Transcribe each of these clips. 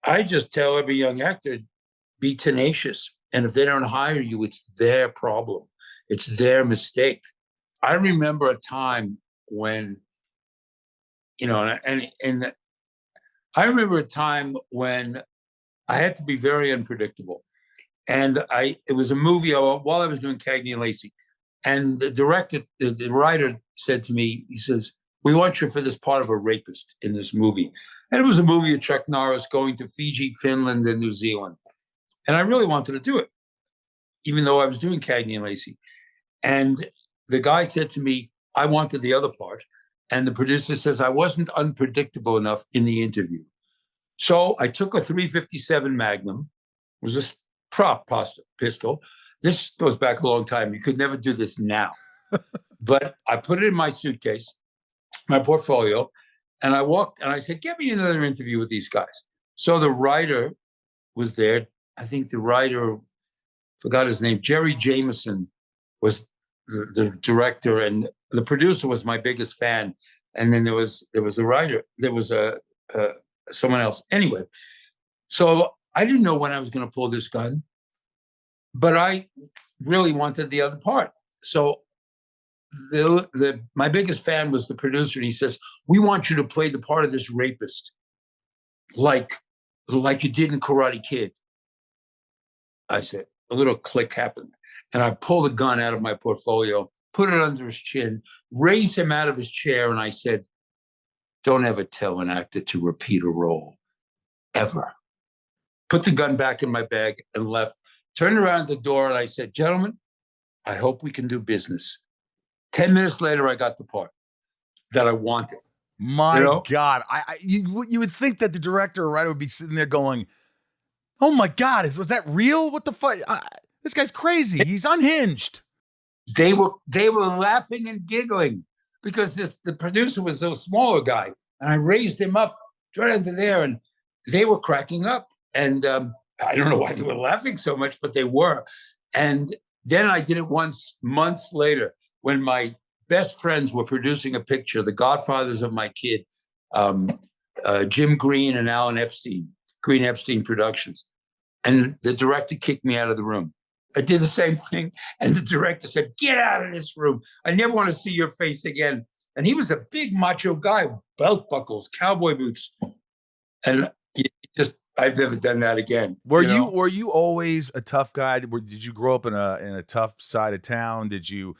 I just tell every young actor, be tenacious. And if they don't hire you, it's their problem. It's their mistake. I remember a time when, and I remember a time when I had to be very unpredictable. And it was a movie while I was doing Cagney and Lacey. And the director, the writer said to me, he says, we want you for this part of a rapist in this movie. And it was a movie of Chuck Norris going to Fiji, Finland, and New Zealand. And I really wanted to do it, even though I was doing Cagney and Lacey. And the guy said to me, I wanted the other part. And the producer says, I wasn't unpredictable enough in the interview. So I took a 357 Magnum. It was a prop pistol. This goes back a long time. You could never do this now. But I put it in my suitcase, my portfolio, and I walked and I said, get me another interview with these guys. So the writer was there. I think the writer, forgot his name, Jerry Jameson was the director, and the producer was my biggest fan. And then there was the writer, there was someone else. Anyway, so I didn't know when I was going to pull this gun, but I really wanted the other part. So my biggest fan was the producer, and he says, we want you to play the part of this rapist like you did in Karate Kid. I said, a little click happened. And I pulled the gun out of my portfolio, put it under his chin, raised him out of his chair, and I said, don't ever tell an actor to repeat a role, ever. Put the gun back in my bag and left. Turned around the door and I said, gentlemen, I hope we can do business. 10 minutes later, I got the part that I wanted. My God. You would think that the director or writer would be sitting there going, oh my God, was that real? What the fuck? This guy's crazy. He's unhinged. They were laughing and giggling because the producer was a smaller guy, and I raised him up right under there, and they were cracking up. And I don't know why they were laughing so much, but they were. And then I did it once months later when my best friends were producing a picture, the godfathers of my kid, Jim Green and Alan Epstein, Green Epstein Productions. And the director kicked me out of the room. I did the same thing. And the director said, get out of this room. I never want to see your face again. And he was a big macho guy, belt buckles, cowboy boots. And I've never done that again. Were you always a tough guy? Did you grow up in a tough side of town? Did you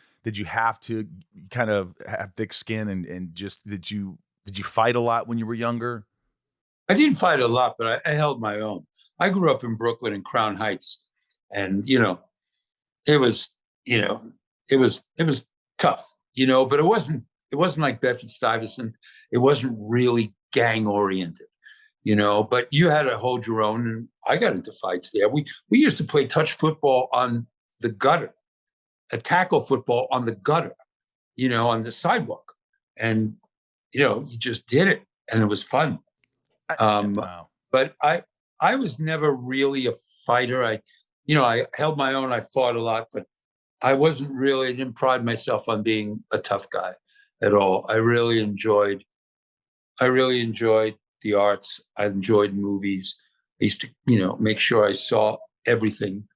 have to kind of have thick skin and just did you fight a lot when you were younger? I didn't fight a lot, but I held my own. I grew up in Brooklyn in Crown Heights, and it was tough, but it wasn't like Bedford-Stuyvesant. It wasn't really gang oriented, but you had to hold your own. And I got into fights there. We used to play touch football on the gutter, a tackle football on the gutter, on the sidewalk, and you just did it, and it was fun. Wow. But I was never really a fighter. I held my own. I fought a lot, but I didn't pride myself on being a tough guy at all. I really enjoyed the arts. I enjoyed movies. I used to, make sure I saw everything